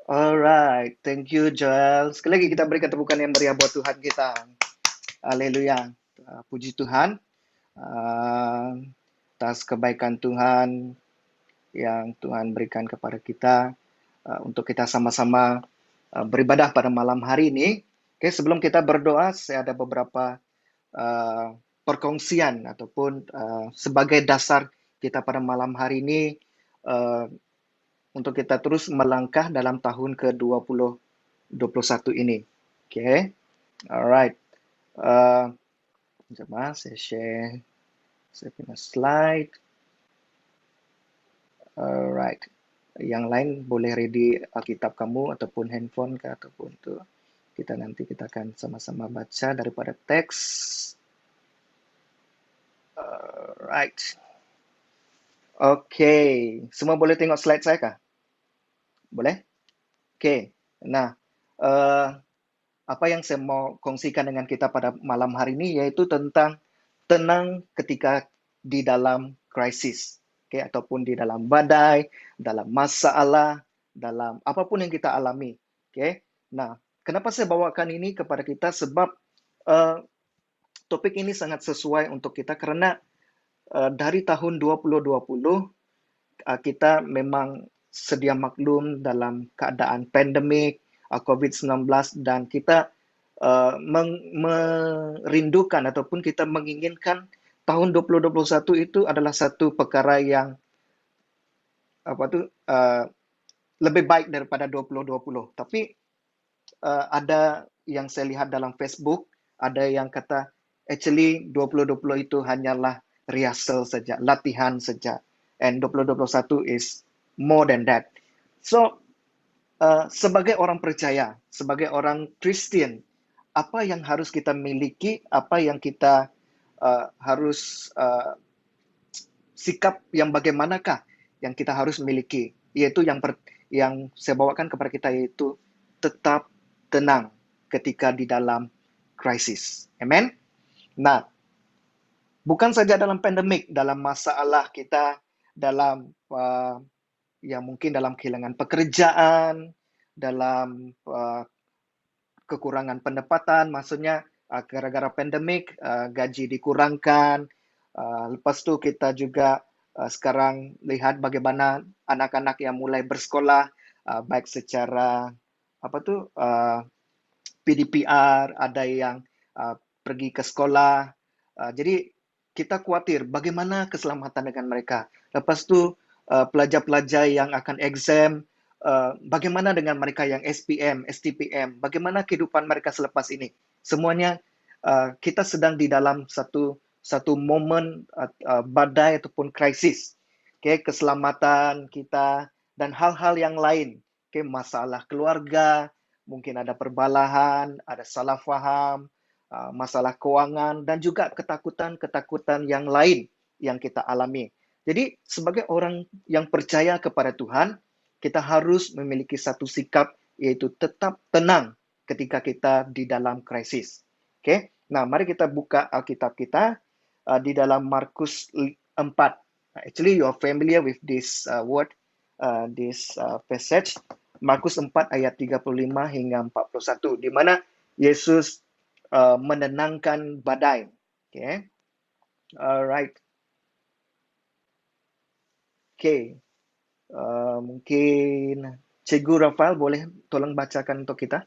Alright, thank you Joel. Sekali lagi kita berikan tepukan yang meriah buat Tuhan kita. Haleluya. Puji Tuhan atas kebaikan Tuhan yang Tuhan berikan kepada kita untuk kita sama-sama beribadah pada malam hari ini. Oke, sebelum kita berdoa, saya ada beberapa perkongsian ataupun sebagai dasar kita pada malam hari ini uh, untuk kita terus melangkah dalam tahun ke-2021 ini. Oke, alright. Coba saya share saya punya slide. Alright. Yang lain boleh ready Alkitab kamu ataupun handphone kah, ataupun tuh. Nanti kita akan sama-sama baca daripada teks. Alright. Oke, semua boleh tengok slide saya kah? Boleh? Oke. Nah, apa yang saya mau kongsikan dengan kita pada malam hari ini yaitu tentang tenang ketika di dalam krisis, oke, ataupun di dalam badai, dalam masalah, dalam apapun yang kita alami, oke. Nah, kenapa saya bawakan ini kepada kita? Sebab topik ini sangat sesuai untuk kita karena dari tahun 2020 kita memang sedia maklum dalam keadaan pandemik COVID-19 dan kita merindukan ataupun kita menginginkan tahun 2021 itu adalah satu perkara yang lebih baik daripada 2020. Tapi ada yang saya lihat dalam Facebook, ada yang kata actually 2020 itu hanyalah rehearsal saja, latihan saja. And 2021 is more than that. So, sebagai orang percaya, sebagai orang Kristen, apa yang harus kita miliki, apa yang kita harus sikap yang bagaimanakah yang kita harus miliki, yaitu yang saya bawakan kepada kita yaitu tetap tenang ketika di dalam krisis. Amen. Nah, bukan saja dalam pandemik, dalam masalah kita, dalam yang mungkin dalam kehilangan pekerjaan, dalam kekurangan pendapatan, maksudnya gara-gara pandemik gaji dikurangkan. Lepas tu kita juga sekarang lihat bagaimana anak-anak yang mulai bersekolah, baik secara PDPR, ada yang pergi ke sekolah. Jadi kita khawatir bagaimana keselamatan dengan mereka. Lepas tu pelajar-pelajar yang akan exam, bagaimana dengan mereka yang SPM, STPM, bagaimana kehidupan mereka selepas ini. Semuanya kita sedang di dalam satu momen badai ataupun krisis. Okay, keselamatan kita dan hal-hal yang lain. Okay, masalah keluarga, mungkin ada perbalahan, ada salah faham, masalah keuangan, dan juga ketakutan-ketakutan yang lain yang kita alami. Jadi, sebagai orang yang percaya kepada Tuhan, kita harus memiliki satu sikap, yaitu tetap tenang ketika kita di dalam krisis. Oke, nah mari kita buka Alkitab kita di dalam Markus 4. Actually, you are familiar with this word, this passage. Markus 4 ayat 35 hingga 41, di mana Yesus menenangkan badai. Okay. Alright. Okay. Mungkin Cikgu Rafael boleh tolong bacakan untuk kita?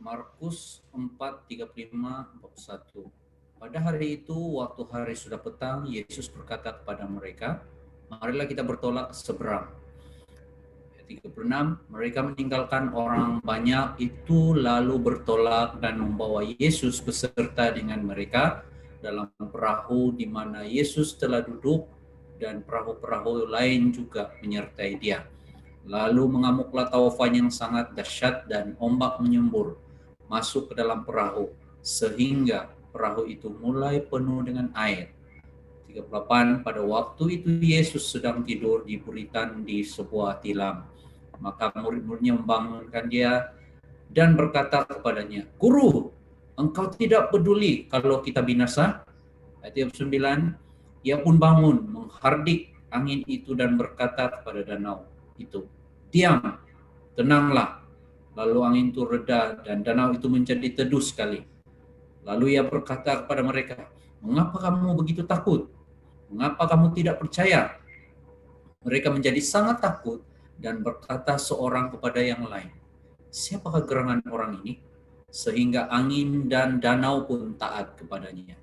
Markus 4:35-41. Pada hari itu, waktu hari sudah petang, Yesus berkata kepada mereka, marilah kita bertolak seberang. 36, mereka meninggalkan orang banyak itu lalu bertolak dan membawa Yesus beserta dengan mereka dalam perahu di mana Yesus telah duduk, dan perahu-perahu lain juga menyertai dia. Lalu mengamuklah taufan yang sangat dahsyat dan ombak menyembur masuk ke dalam perahu sehingga perahu itu mulai penuh dengan air. 38, pada waktu itu Yesus sedang tidur di buritan di sebuah tilam. Maka murid-muridnya membangunkan dia dan berkata kepadanya, Guru, engkau tidak peduli kalau kita binasa? Ayat 9, Ia pun bangun, menghardik angin itu dan berkata kepada danau itu, "Diam, tenanglah." Lalu angin itu reda dan danau itu menjadi teduh sekali. Lalu ia berkata kepada mereka, "Mengapa kamu begitu takut? Mengapa kamu tidak percaya?" Mereka menjadi sangat takut dan berkata seorang kepada yang lain, "Siapakah gerangan orang ini?" Sehingga angin dan danau pun taat kepadanya.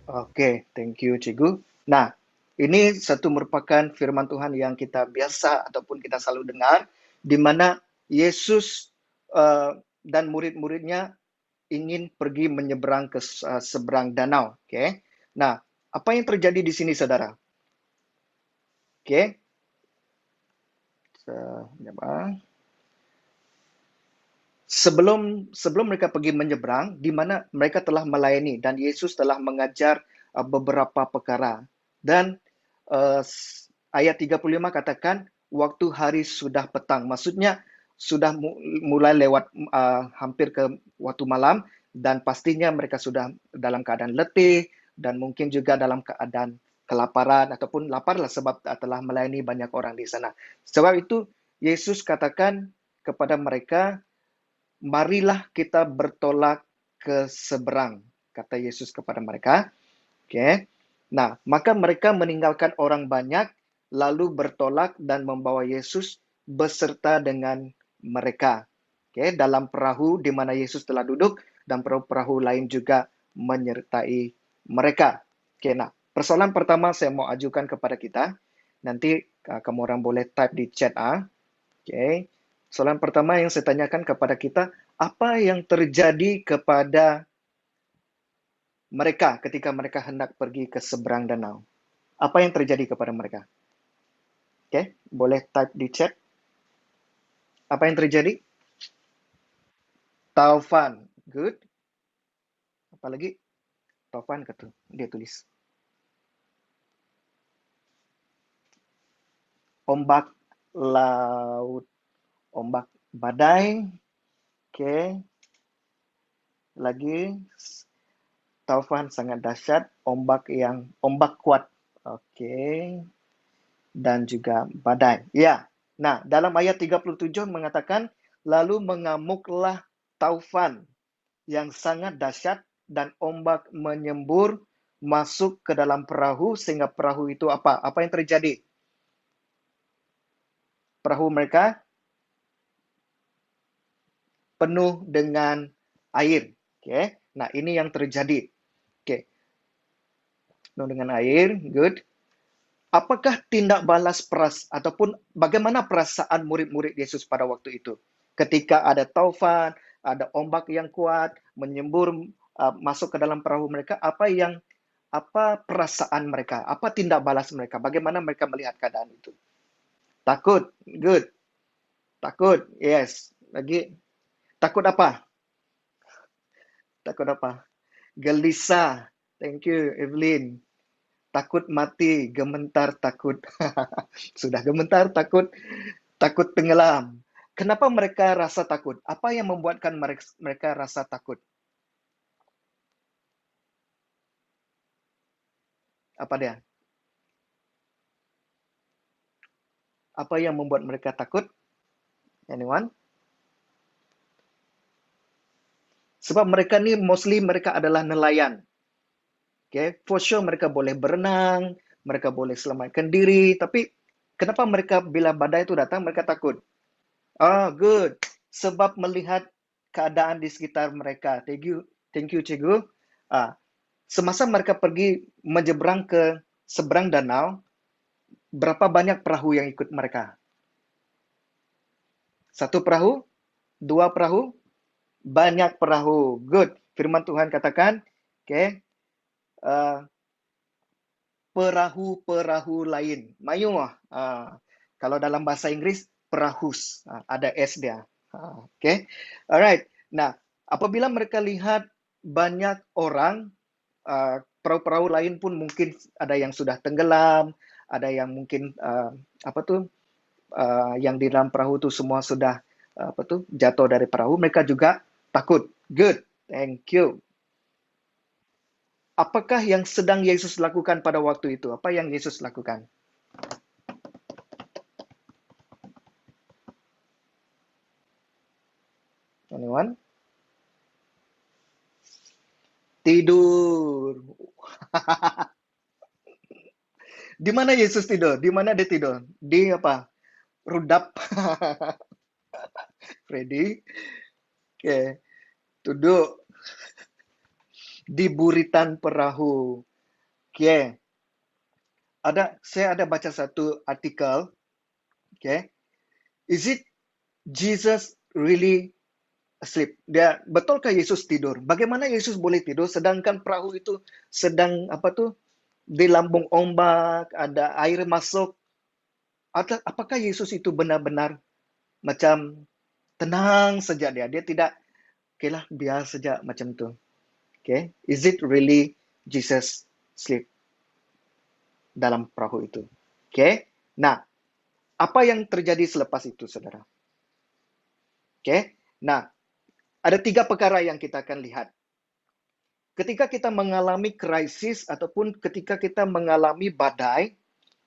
Oke, thank you, Cikgu. Nah, ini satu merupakan firman Tuhan yang kita biasa ataupun kita selalu dengar, di mana Yesus dan murid-muridnya ingin pergi menyeberang ke seberang danau. Oke, nah apa yang terjadi di sini, saudara? Oke, sebelum mereka pergi menyeberang, di mana mereka telah melayani dan Yesus telah mengajar beberapa perkara. Dan ayat 35 katakan waktu hari sudah petang. Maksudnya sudah mulai lewat hampir ke waktu malam dan pastinya mereka sudah dalam keadaan letih dan mungkin juga dalam keadaan kelaparan ataupun lapar lah sebab telah melayani banyak orang di sana. Sebab itu Yesus katakan kepada mereka, marilah kita bertolak ke seberang, kata Yesus kepada mereka. Oke. Nah, maka mereka meninggalkan orang banyak, lalu bertolak dan membawa Yesus beserta dengan mereka. Oke, dalam perahu di mana Yesus telah duduk, dan perahu-perahu lain juga menyertai mereka. Oke, nah, persoalan pertama saya mau ajukan kepada kita. Nanti kamu orang boleh type di chat. Oke. Soalan pertama yang saya tanyakan kepada kita, apa yang terjadi kepada mereka ketika mereka hendak pergi ke seberang danau? Apa yang terjadi kepada mereka? Oke, boleh type di chat. Apa yang terjadi? Taufan. Good. Apalagi? Taufan kata dia tulis. Ombak laut. Ombak badai. Oke. Lagi. Taufan sangat dahsyat. Ombak kuat. Oke. Dan juga badai. Ya. Nah, dalam ayat 37 mengatakan, lalu mengamuklah taufan yang sangat dahsyat dan ombak menyembur masuk ke dalam perahu sehingga perahu itu apa? Apa yang terjadi? Perahu mereka penuh dengan air. Oke. Nah, ini yang terjadi. Oke. Penuh dengan air. Good. Apakah tindak balas ataupun bagaimana perasaan murid-murid Yesus pada waktu itu? Ketika ada taufan, ada ombak yang kuat, menyembur masuk ke dalam perahu mereka, apa perasaan mereka? Apa tindak balas mereka? Bagaimana mereka melihat keadaan itu? Takut, good. Takut, yes. Lagi, takut apa? Takut apa? Gelisah. Thank you, Evelyn. Takut mati, gementar takut. Sudah gementar takut, takut tenggelam. Kenapa mereka rasa takut? Apa yang membuatkan mereka rasa takut? Apa dia? Apa yang membuat mereka takut? Anyone? Sebab mereka ni mostly mereka adalah nelayan. Okay, for sure mereka boleh berenang, mereka boleh selamatkan diri, tapi kenapa mereka bila badai itu datang mereka takut? Good. Sebab melihat keadaan di sekitar mereka. Thank you, Cikgu. Semasa mereka pergi menyeberang ke seberang danau, berapa banyak perahu yang ikut mereka? Satu perahu? Dua perahu? Banyak perahu. Good. Firman Tuhan katakan, okay, perahu-perahu lain. Mayuah. Kalau dalam bahasa Inggris, perahus. Ada S dia. Okay. Alright. Nah, apabila mereka lihat banyak orang, perahu-perahu lain pun mungkin ada yang sudah tenggelam, ada yang mungkin yang di dalam perahu itu semua sudah jatuh dari perahu, mereka juga takut. Good. Thank you. Apakah yang sedang Yesus lakukan pada waktu itu? Apa yang Yesus lakukan? Anyone? Tidur. Di mana Yesus tidur? Di mana dia tidur? Di apa? Rudap. Freddy. Oke. Duduk di buritan perahu. Oke. Saya ada baca satu artikel. Oke. Is it Jesus really asleep? Betulkah Yesus tidur? Bagaimana Yesus boleh tidur sedangkan perahu itu sedang apa tuh di lambung ombak, ada air masuk. Apakah Yesus itu benar-benar macam tenang saja dia? Dia tidak, oke lah, biar saja macam tu. Okay? Is it really Jesus sleep dalam perahu itu? Okay? Nah, apa yang terjadi selepas itu, saudara? Okay? Nah, ada 3 perkara yang kita akan lihat. Ketika kita mengalami krisis ataupun ketika kita mengalami badai,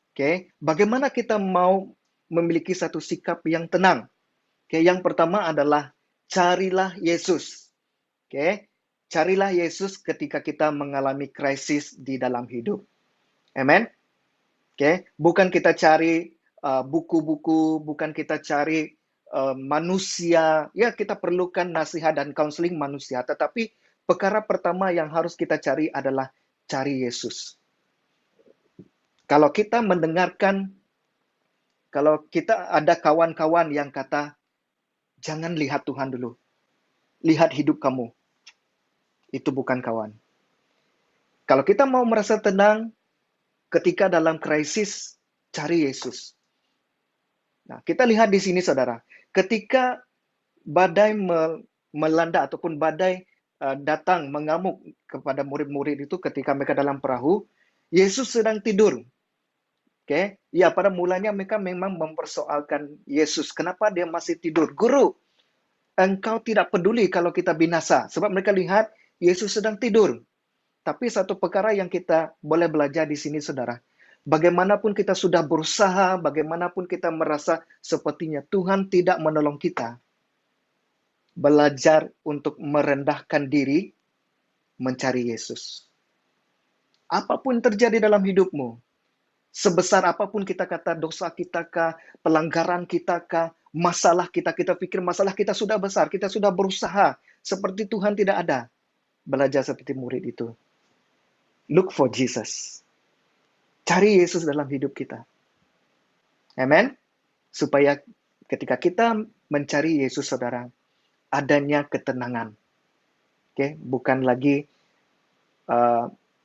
okay, bagaimana kita mau memiliki satu sikap yang tenang? Okay, yang pertama adalah carilah Yesus. Okay, carilah Yesus ketika kita mengalami krisis di dalam hidup. Amen. Okay, bukan kita cari buku-buku, bukan kita cari manusia. Ya, kita perlukan nasihat dan counseling manusia, tetapi perkara pertama yang harus kita cari adalah cari Yesus. Kalau kita mendengarkan, kalau kita ada kawan-kawan yang kata, jangan lihat Tuhan dulu, lihat hidup kamu. Itu bukan kawan. Kalau kita mau merasa tenang, ketika dalam krisis, cari Yesus. Nah, kita lihat di sini, saudara. Ketika badai melanda ataupun badai datang mengamuk kepada murid-murid itu ketika mereka dalam perahu, Yesus sedang tidur. Oke, ya pada mulanya mereka memang mempersoalkan Yesus. Kenapa dia masih tidur? Guru, engkau tidak peduli kalau kita binasa. Sebab mereka lihat Yesus sedang tidur. Tapi satu perkara yang kita boleh belajar di sini, saudara. Bagaimanapun kita sudah berusaha, bagaimanapun kita merasa sepertinya Tuhan tidak menolong kita. Belajar untuk merendahkan diri, mencari Yesus. Apapun terjadi dalam hidupmu, sebesar apapun kita kata dosa kita kah, pelanggaran kita kah, masalah kita pikir masalah kita sudah besar, kita sudah berusaha, seperti Tuhan tidak ada. Belajar seperti murid itu. Look for Jesus. Cari Yesus dalam hidup kita. Amen. Supaya ketika kita mencari Yesus, saudara, adanya ketenangan. Oke, bukan lagi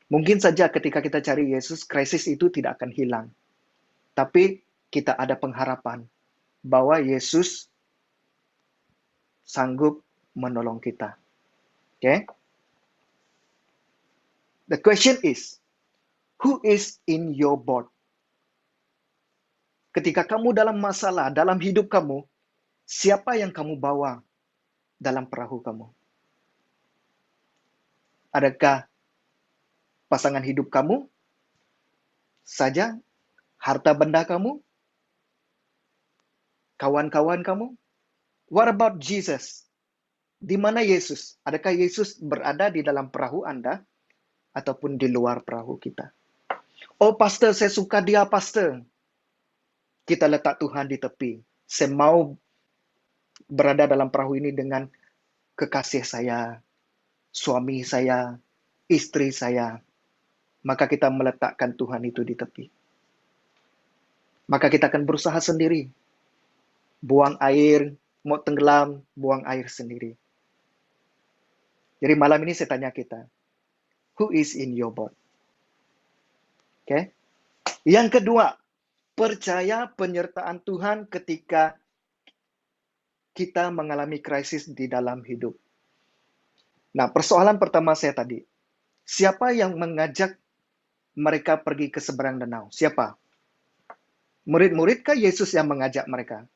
mungkin saja ketika kita cari Yesus, krisis itu tidak akan hilang. Tapi kita ada pengharapan bahwa Yesus sanggup menolong kita. Oke? The question is, who is in your boat? Ketika kamu dalam masalah, dalam hidup kamu, siapa yang kamu bawa dalam perahu kamu? Adakah pasangan hidup kamu saja, harta benda kamu, kawan-kawan kamu? What about Jesus? Di mana Yesus? Adakah Yesus berada di dalam perahu Anda ataupun di luar perahu kita? Oh, pastor, saya suka dia, pastor. Kita letak Tuhan di tepi. Saya mau berada dalam perahu ini dengan kekasih saya, suami saya, istri saya. Maka kita meletakkan Tuhan itu di tepi. Maka kita akan berusaha sendiri. Buang air, mau tenggelam, buang air sendiri. Jadi malam ini saya tanya kita, who is in your boat? Oke. Yang kedua, percaya penyertaan Tuhan ketika kita mengalami krisis di dalam hidup. Nah, persoalan pertama saya tadi, siapa yang mengajak mereka pergi ke seberang danau? Siapa? Murid-muridkah Yesus yang mengajak mereka?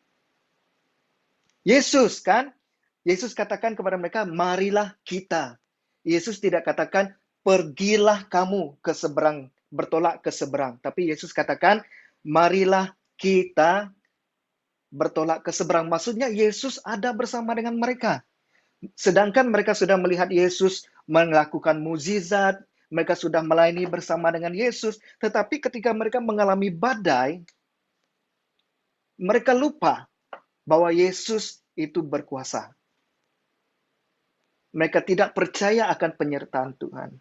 Yesus kan? Yesus katakan kepada mereka, marilah kita. Yesus tidak katakan, pergilah kamu ke seberang, bertolak ke seberang. Tapi Yesus katakan, marilah kita bertolak ke seberang. Maksudnya Yesus ada bersama dengan mereka. Sedangkan mereka sudah melihat Yesus melakukan mukjizat, mereka sudah melayani bersama dengan Yesus, tetapi ketika mereka mengalami badai, mereka lupa bahwa Yesus itu berkuasa. Mereka tidak percaya akan penyertaan Tuhan.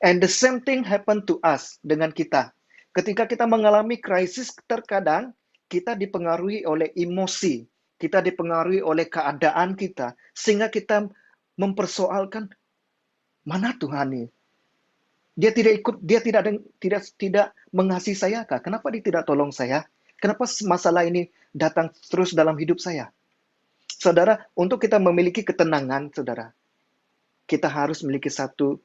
And the same thing happen to us dengan kita. Ketika kita mengalami krisis, terkadang kita dipengaruhi oleh emosi, kita dipengaruhi oleh keadaan kita, sehingga kita mempersoalkan mana Tuhan ini. Dia tidak ikut, dia tidak mengasihi saya kah? Kenapa dia tidak tolong saya? Kenapa masalah ini datang terus dalam hidup saya? Saudara, untuk kita memiliki ketenangan, saudara, kita harus memiliki satu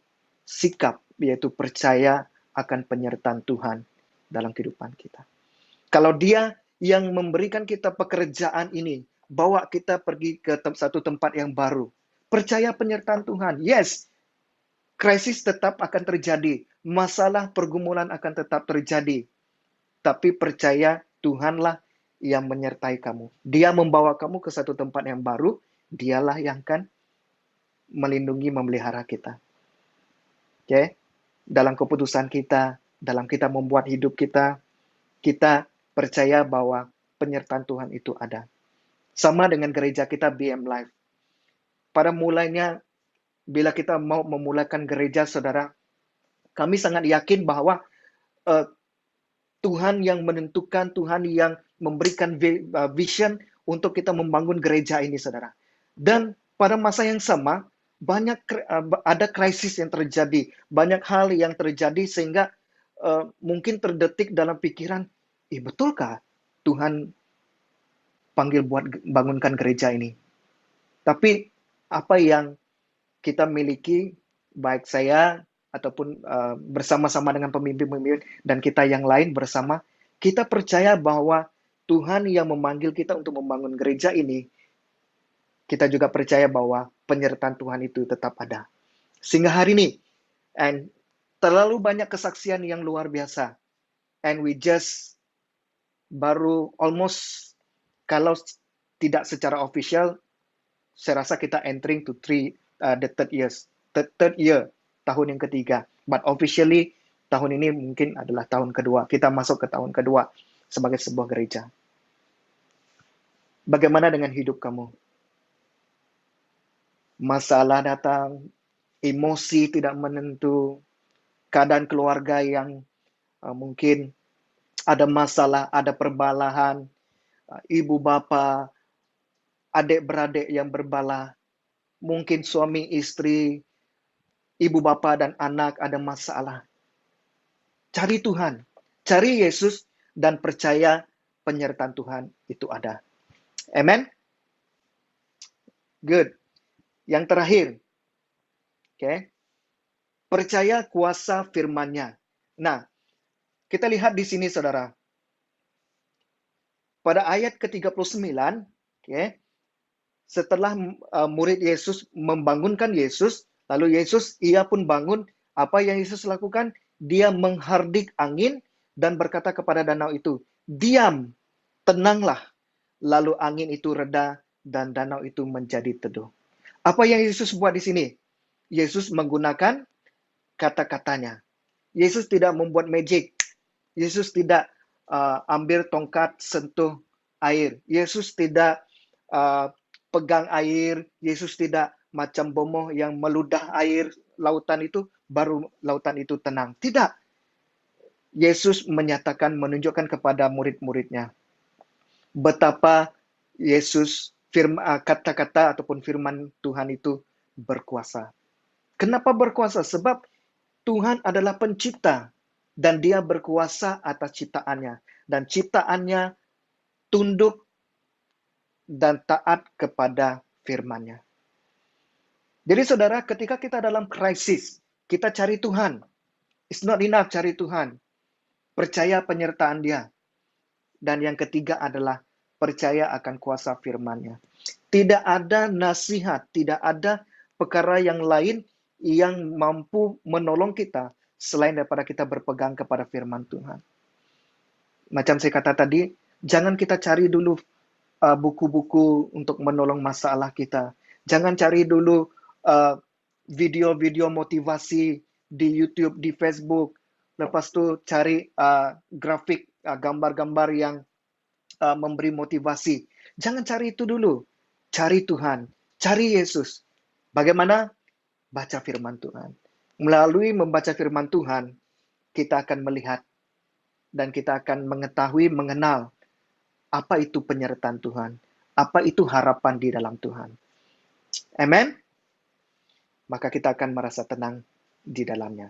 sikap, yaitu percaya akan penyertaan Tuhan dalam kehidupan kita. Kalau Dia yang memberikan kita pekerjaan ini, bawa kita pergi ke satu tempat yang baru, percaya penyertaan Tuhan. Yes, krisis tetap akan terjadi, masalah pergumulan akan tetap terjadi, tapi percaya Tuhanlah yang menyertai kamu. Dia membawa kamu ke satu tempat yang baru, Dialah yang akan melindungi, memelihara kita. Oke? Dalam keputusan kita, dalam kita membuat hidup kita, kita percaya bahwa penyertaan Tuhan itu ada. Sama dengan gereja kita BM Life. Pada mulanya, bila kita mau memulakan gereja, saudara, kami sangat yakin bahwa Tuhan yang menentukan, Tuhan yang memberikan vision untuk kita membangun gereja ini, saudara. Dan pada masa yang sama, banyak ada krisis yang terjadi, banyak hal yang terjadi sehingga mungkin terdetik dalam pikiran, betulkah Tuhan panggil buat bangunkan gereja ini? Tapi apa yang kita miliki, baik saya ataupun bersama-sama dengan pemimpin-pemimpin dan kita yang lain bersama, kita percaya bahwa Tuhan yang memanggil kita untuk membangun gereja ini, kita juga percaya bahwa penyertaan Tuhan itu tetap ada. Sehingga hari ini, and terlalu banyak kesaksian yang luar biasa. And we just baru almost, kalau tidak secara official, saya rasa kita entering to the third year, tahun yang ketiga. But officially, tahun ini mungkin adalah tahun kedua. Kita masuk ke tahun kedua sebagai sebuah gereja. Bagaimana dengan hidup kamu? Masalah datang, emosi tidak menentu, keadaan keluarga yang mungkin ada masalah, ada perbalahan, ibu bapa, adik-beradik yang berbalah, mungkin suami istri, ibu bapa dan anak ada masalah. Cari Tuhan, cari Yesus dan percaya penyertaan Tuhan itu ada. Amen? Good. Yang terakhir, okay, percaya kuasa firman-Nya. Nah, kita lihat di sini, saudara. Pada ayat ke-39, okay, setelah murid Yesus membangunkan Yesus, lalu Yesus, ia pun bangun. Apa yang Yesus lakukan? Dia menghardik angin dan berkata kepada danau itu, diam, tenanglah. Lalu angin itu reda dan danau itu menjadi teduh. Apa yang Yesus buat di sini? Yesus menggunakan kata-katanya. Yesus tidak membuat magic. Yesus tidak ambil tongkat sentuh air. Yesus tidak pegang air. Yesus tidak macam bomoh yang meludah air lautan itu, baru lautan itu tenang. Tidak. Yesus menyatakan, menunjukkan kepada murid-muridnya betapa Yesus kata-kata ataupun firman Tuhan itu berkuasa. Kenapa berkuasa? Sebab Tuhan adalah pencipta dan Dia berkuasa atas ciptaannya, dan ciptaannya tunduk dan taat kepada firman-Nya. Jadi saudara, ketika kita dalam krisis, kita cari Tuhan. It's not enough cari Tuhan. Percaya penyertaan Dia. Dan yang ketiga adalah percaya akan kuasa firman-Nya. Tidak ada nasihat, tidak ada perkara yang lain yang mampu menolong kita selain daripada kita berpegang kepada firman Tuhan. Macam saya kata tadi, jangan kita cari dulu buku-buku untuk menolong masalah kita. Jangan cari dulu video-video motivasi di YouTube, di Facebook. Lepas tu cari grafik, gambar-gambar yang memberi motivasi. Jangan cari itu dulu. Cari Tuhan, cari Yesus. Bagaimana? Baca firman Tuhan. Melalui membaca firman Tuhan, kita akan melihat dan kita akan mengetahui, mengenal apa itu penyertaan Tuhan, apa itu harapan di dalam Tuhan. Amen? Maka kita akan merasa tenang di dalamnya.